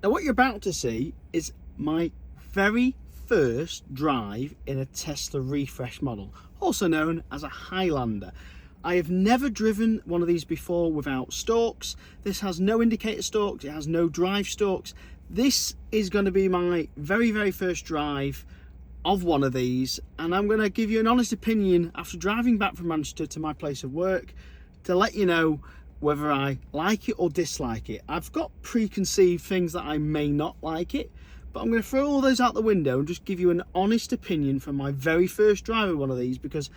Now what you're about to see is my very first drive in a Tesla refresh model, also known as a Highlander. I have never driven one of these before without stalks. This has no indicator stalks, it has no drive stalks. This is going to be my very first drive of one of these, and I'm going to give you an honest opinion after driving back from Manchester to my place of work to let you know whether I like it or dislike it. I've got preconceived things that I may not like it, but I'm going to throw all those out the window and just give you an honest opinion from my very first drive of one of these, because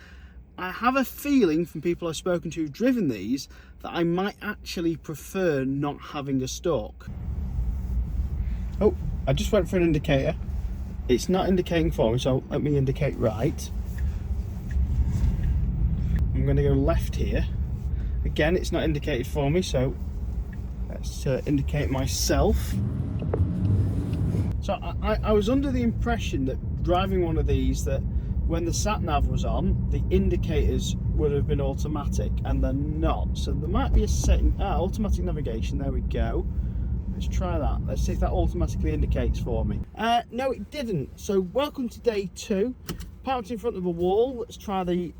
I have a feeling from people I've spoken to who've driven these that I might actually prefer not having a stalk. Oh, I just went for an indicator. It's not indicating for me, so let me indicate right. I'm going to go left here. Again, it's not indicated for me, so let's indicate myself. So I was under the impression that driving one of these, that when the sat-nav was on, the indicators would have been automatic, and they're not. So there might be a setting, automatic navigation, there we go. Let's try that. Let's see if that automatically indicates for me. No, it didn't. So welcome to day 2. Parked in front of a wall. Let's try the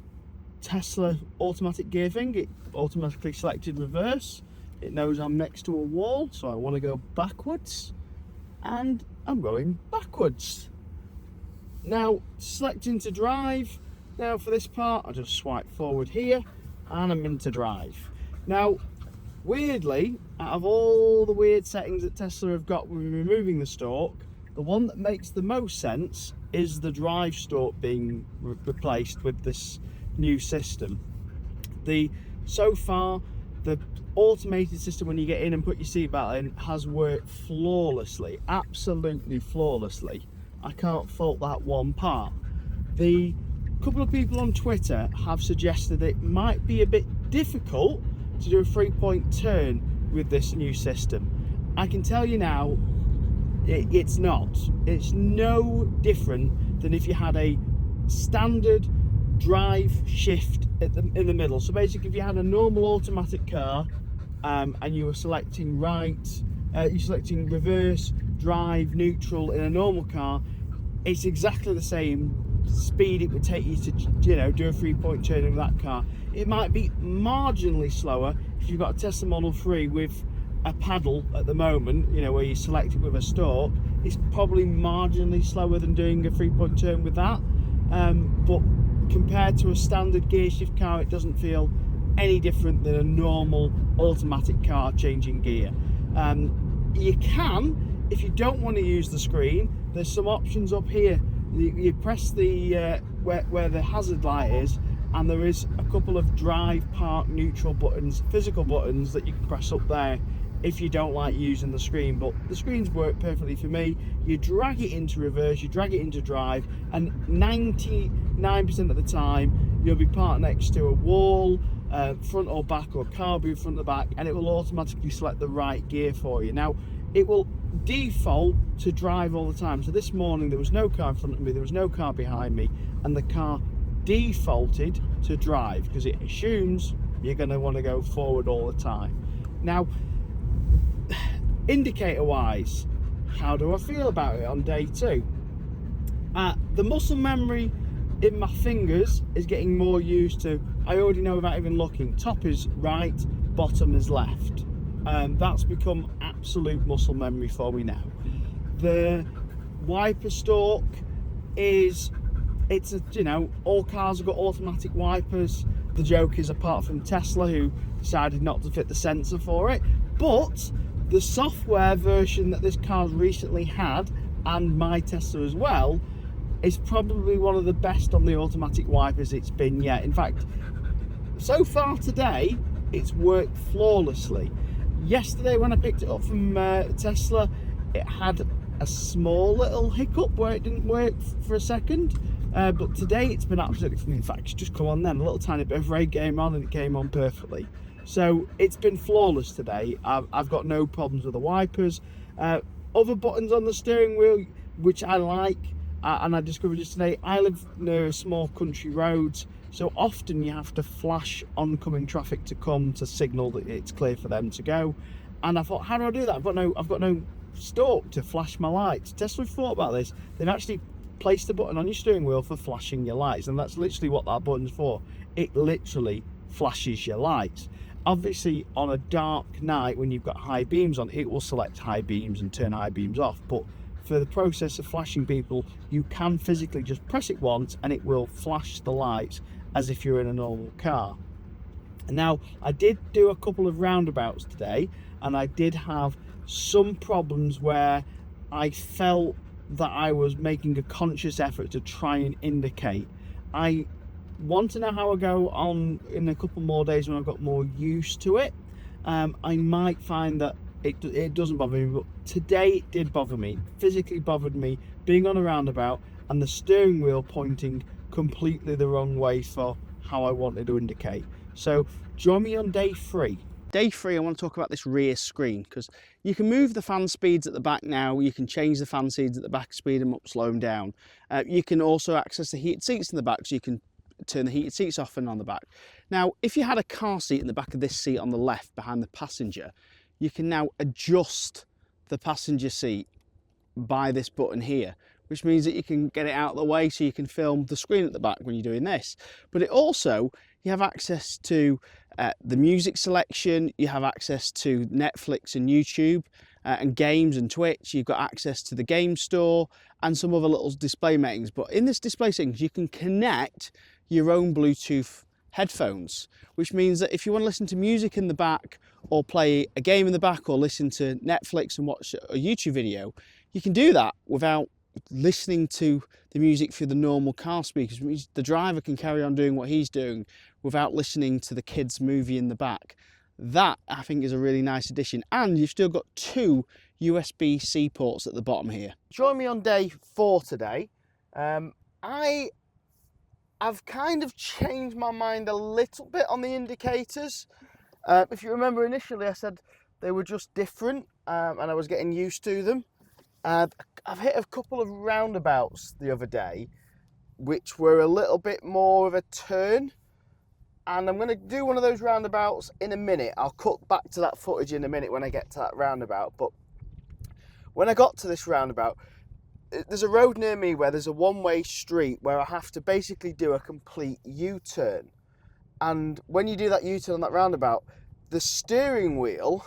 Tesla automatic gear thing. It automatically selected reverse. It knows I'm next to a wall, so I want to go backwards, and I'm going backwards. Now selecting to drive. Now for this part I just swipe forward here and I'm into drive. Now weirdly, out of all the weird settings that Tesla have got with removing the stalk, the one that makes the most sense is the drive stalk being replaced with this new system. So far the automated system, when you get in and put your seatbelt in, has worked flawlessly, absolutely flawlessly. I can't fault that one part. The couple of people on Twitter have suggested it might be a bit difficult to do a 3-point turn with this new system. I can tell you now, it's not. It's no different than if you had a standard drive shift in the middle. So basically, if you had a normal automatic car and you were selecting you're selecting reverse, drive, neutral in a normal car, it's exactly the same speed it would take you to, do a 3-point turn in that car. It might be marginally slower if you've got a Tesla Model 3 with a paddle at the moment, where you select it with a stalk. It's probably marginally slower than doing a 3-point turn with that, but compared to a standard gear shift car, it doesn't feel any different than a normal automatic car changing gear. You can, if you don't want to use the screen, there's some options up here. You press the where the hazard light is, and there is a couple of drive, park, neutral buttons, physical buttons that you can press up there if you don't like using the screen. But the screens work perfectly for me. You drag it into reverse, you drag it into drive, and 99% of the time you'll be parked next to a wall, front or back, or a car will be front or back, and it will automatically select the right gear for you. Now it will default to drive all the time. So this morning there was no car in front of me, there was no car behind me, and the car defaulted to drive because it assumes you're going to want to go forward all the time. Now indicator wise, how do I feel about it on day 2? The muscle memory in my fingers is getting more used to. I already know without even looking, top is right, bottom is left. That's become absolute muscle memory for me now. The wiper stalk all cars have got automatic wipers. The joke is, apart from Tesla, who decided not to fit the sensor for it, but the software version that this car recently had, and my Tesla as well, is probably one of the best on the automatic wipers it's been yet. In fact, so far today, it's worked flawlessly. Yesterday when I picked it up from Tesla, it had a small little hiccup where it didn't work for a second, but today it's been absolutely fine. In fact, it's just come on then, a little tiny bit of rain came on and it came on perfectly. So it's been flawless today. I've got no problems with the wipers. Other buttons on the steering wheel, which I like, and I discovered just today, I live near a small country roads, so often you have to flash oncoming traffic to come to signal that it's clear for them to go. And I thought, how do I do that? I've got no stalk to flash my lights. Tesla thought about this. They've actually placed the button on your steering wheel for flashing your lights, and that's literally what that button's for. It literally flashes your lights. Obviously, on a dark night when you've got high beams on, it will select high beams and turn high beams off. But for the process of flashing people, you can physically just press it once and it will flash the lights as if you're in a normal car. Now, I did do a couple of roundabouts today, and I did have some problems where I felt that I was making a conscious effort to try and indicate. I want to know how I go on in a couple more days when I've got more used to it. I might find that it doesn't bother me, but today it did bother me. It physically bothered me being on a roundabout and the steering wheel pointing completely the wrong way for how I wanted to indicate. So join me on day 3. Day 3, I want to talk about this rear screen, because you can move the fan speeds at the back now. You can change the fan speeds at the back, speed them up, slow them down. You can also access the heated seats in the back, so you can turn the heated seats off and on the back. Now, if you had a car seat in the back of this seat on the left behind the passenger, you can now adjust the passenger seat by this button here, which means that you can get it out of the way so you can film the screen at the back when you're doing this. But it also, you have access to the music selection, you have access to Netflix and YouTube and games and Twitch. You've got access to the game store and some other little display settings. But in this display settings, you can connect your own Bluetooth headphones, which means that if you want to listen to music in the back or play a game in the back or listen to Netflix and watch a YouTube video, you can do that without listening to the music through the normal car speakers. Which means the driver can carry on doing what he's doing without listening to the kids' movie in the back. That, I think, is a really nice addition. And you've still got 2 USB-C ports at the bottom here. Join me on day 4 today. I've kind of changed my mind a little bit on the indicators. If you remember, initially I said they were just different and I was getting used to them. I've hit a couple of roundabouts the other day, which were a little bit more of a turn. And I'm going to do one of those roundabouts in a minute. I'll cut back to that footage in a minute when I get to that roundabout. But when I got to this roundabout, there's a road near me where there's a one-way street where I have to basically do a complete U-turn. And when you do that U-turn on that roundabout, the steering wheel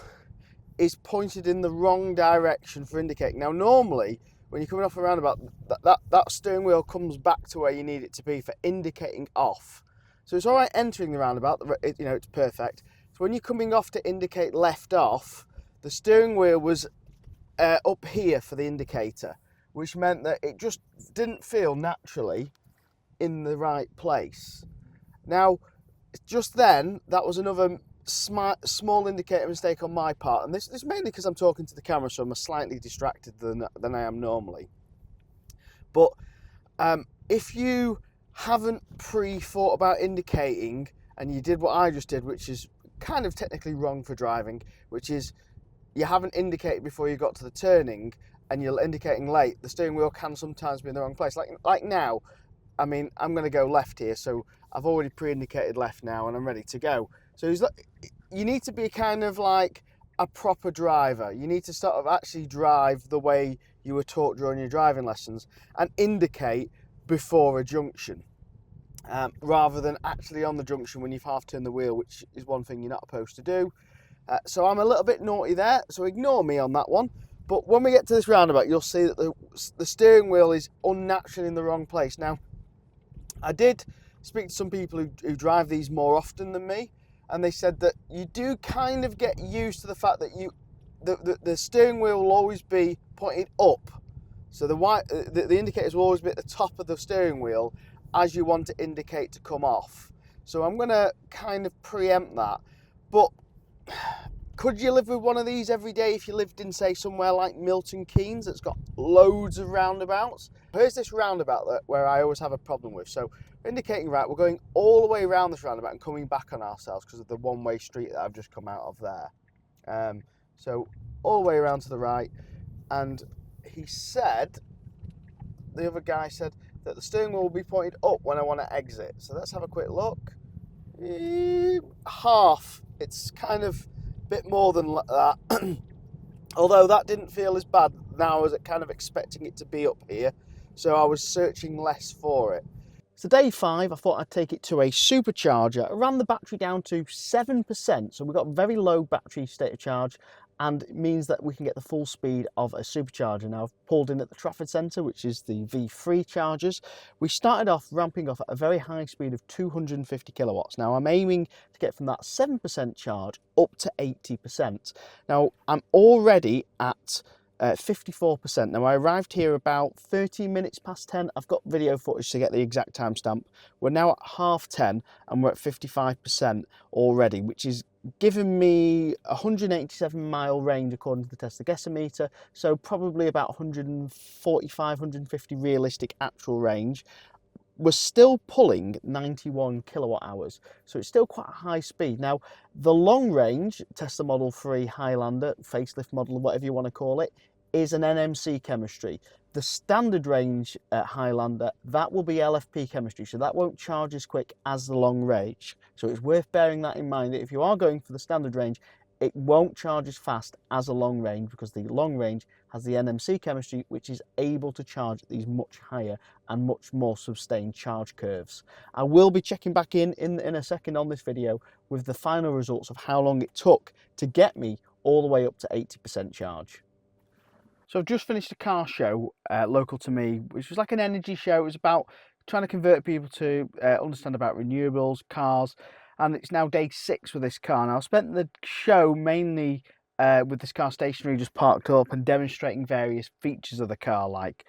is pointed in the wrong direction for indicating. Now, normally, when you're coming off a roundabout, that steering wheel comes back to where you need it to be for indicating off. So it's all right entering the roundabout, it's perfect. So when you're coming off to indicate left off, the steering wheel was up here for the indicator, which meant that it just didn't feel naturally in the right place. Now, just then, that was another small indicator mistake on my part, and this is mainly because I'm talking to the camera, so I'm slightly distracted than I am normally. But if you haven't pre-thought about indicating, and you did what I just did, which is kind of technically wrong for driving, which is you haven't indicated before you got to the turning, and you're indicating late, the steering wheel can sometimes be in the wrong place. Like now, I mean, I'm going to go left here, so I've already pre-indicated left now, and I'm ready to go. So you need to be kind of like a proper driver. You need to sort of actually drive the way you were taught during your driving lessons and indicate before a junction, rather than actually on the junction when you've half turned the wheel, which is one thing you're not supposed to do. So I'm a little bit naughty there, so ignore me on that one. But when we get to this roundabout, you'll see that the steering wheel is unnaturally in the wrong place. Now, I did speak to some people who drive these more often than me, and they said that you do kind of get used to the fact that the steering wheel will always be pointed up. So the indicators will always be at the top of the steering wheel as you want to indicate to come off. So I'm going to kind of preempt that. But could you live with one of these every day if you lived in, say, somewhere like Milton Keynes that's got loads of roundabouts? Here's this roundabout where I always have a problem with. So indicating, right, we're going all the way around this roundabout and coming back on ourselves because of the one-way street that I've just come out of there. So all the way around to the right, and he said, the other guy said that the steering wheel will be pointed up when I want to exit. So let's have a quick look. Half. It's kind of a bit more than that. Although that didn't feel as bad now, I was kind of expecting it to be up here, so I was searching less for it. So day 5, I thought I'd take it to a supercharger. I ran the battery down to 7%, so we've got very low battery state of charge, and it means that we can get the full speed of a supercharger. Now I've pulled in at the Trafford Centre, which is the V3 chargers. We started off ramping off at a very high speed of 250 kilowatts. Now I'm aiming to get from that 7% charge up to 80%. Now I'm already at 54%. Now I arrived here about 13 minutes past 10. I've got video footage to get the exact timestamp. We're now at 10:30 and we're at 55% already, which is giving me a 187 mile range according to the Tesla Guessometer, so probably about 145, 150 realistic actual range. We're still pulling 91 kilowatt hours, so it's still quite a high speed. Now, the long range Tesla Model 3 Highlander, facelift model, whatever you want to call it, is an NMC chemistry. The standard range Highlander, that will be LFP chemistry, so that won't charge as quick as the long range. So it's worth bearing that in mind, that if you are going for the standard range, it won't charge as fast as a long range, because the long range has the NMC chemistry, which is able to charge at these much higher and much more sustained charge curves. I will be checking back in a second on this video with the final results of how long it took to get me all the way up to 80% charge. So I've just finished a car show local to me, which was like an energy show. It was about trying to convert people to understand about renewables, cars, and it's now day 6 with this car. Now I spent the show mainly with this car stationary, just parked up and demonstrating various features of the car, like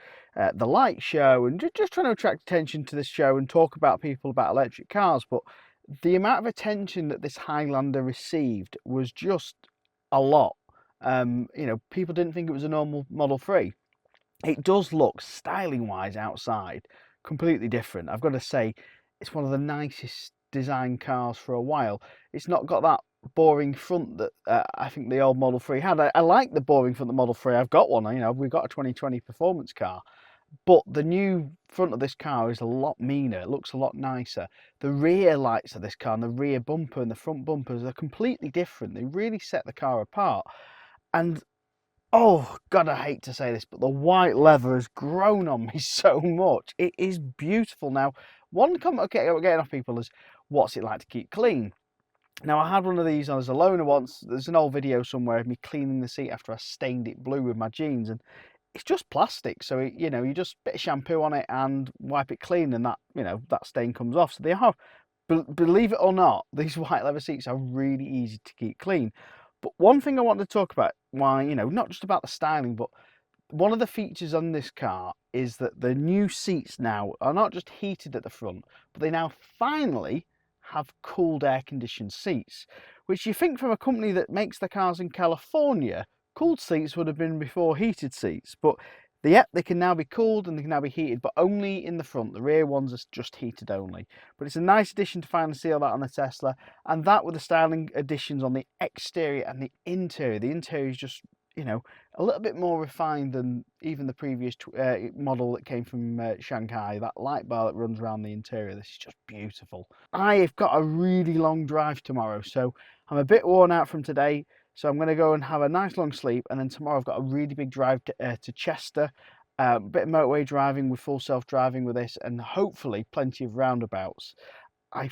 the light show, and just trying to attract attention to this show and talk about people about electric cars. But the amount of attention that this Highlander received was just a lot. You know, people didn't think it was a normal Model 3. It does look, styling wise, outside completely different. I've got to say, it's one of the nicest design cars for a while. It's not got that boring front that I think the old Model 3 had. I like the boring front of the Model 3. I've got one, you know, we've got a 2020 performance car. But the new front of this car is a lot meaner. It looks a lot nicer. The rear lights of this car and the rear bumper and the front bumpers are completely different. They really set the car apart. And oh God, I hate to say this, but the white leather has grown on me so much. It is beautiful. Now, one comment I'm getting off people is, what's it like to keep clean? Now, I had one of these as a loaner once. There's an old video somewhere of me cleaning the seat after I stained it blue with my jeans, and it's just plastic. So, you know, you just bit of shampoo on it and wipe it clean, and that, you know, that stain comes off. So they are, believe it or not, these white leather seats are really easy to keep clean. But one thing I want to talk about, why, you know, not just about the styling, but one of the features on this car is that the new seats now are not just heated at the front, but they now finally have cooled air conditioned seats, which you think from a company that makes the cars in California, cooled seats would have been before heated seats. But yep, they can now be cooled and they can now be heated, but only in the front. The rear ones are just heated only. But it's a nice addition to finally see all that on the Tesla, and that with the styling additions on the exterior and the interior. The interior is just, you know, a little bit more refined than even the previous model that came from Shanghai. That light bar that runs around the interior, this is just beautiful. I've got a really long drive tomorrow, so I'm a bit worn out from today. So I'm going to go and have a nice long sleep, and then tomorrow I've got a really big drive to Chester, a bit of motorway driving with full self-driving with this, and hopefully plenty of roundabouts. I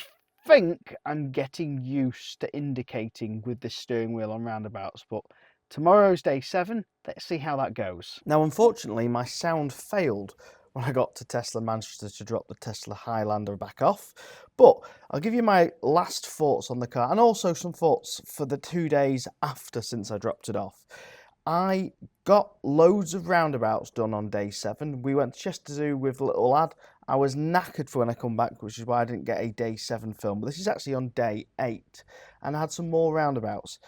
think I'm getting used to indicating with this steering wheel on roundabouts, but tomorrow's day 7, let's see how that goes. Now, unfortunately, my sound failed when I got to Tesla Manchester to drop the Tesla Highlander back off. But I'll give you my last thoughts on the car, and also some thoughts for the 2 days after since I dropped it off. I got loads of roundabouts done on day 7. We went to Chester Zoo with the little lad. I was knackered for when I come back, which is why I didn't get a day 7 film. But this is actually on day 8, and I had some more roundabouts.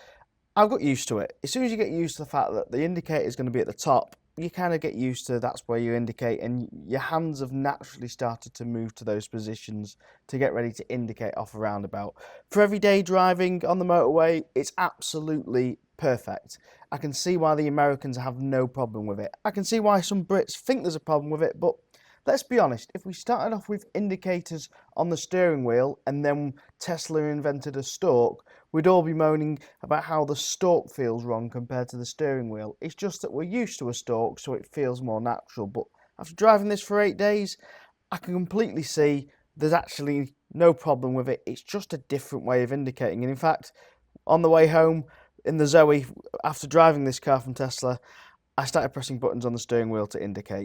I've got used to it. As soon as you get used to the fact that the indicator is going to be at the top, you kind of get used to that's where you indicate, and your hands have naturally started to move to those positions to get ready to indicate off a roundabout. For everyday driving on the motorway, it's absolutely perfect. I can see why the Americans have no problem with it. I can see why some Brits think there's a problem with it, but let's be honest, if we started off with indicators on the steering wheel and then Tesla invented a stalk, we'd all be moaning about how the stalk feels wrong compared to the steering wheel. It's just that we're used to a stalk, so it feels more natural. But after driving this for 8 days, I can completely see there's actually no problem with it. It's just a different way of indicating. And in fact, on the way home in the Zoe, after driving this car from Tesla, I started pressing buttons on the steering wheel to indicate.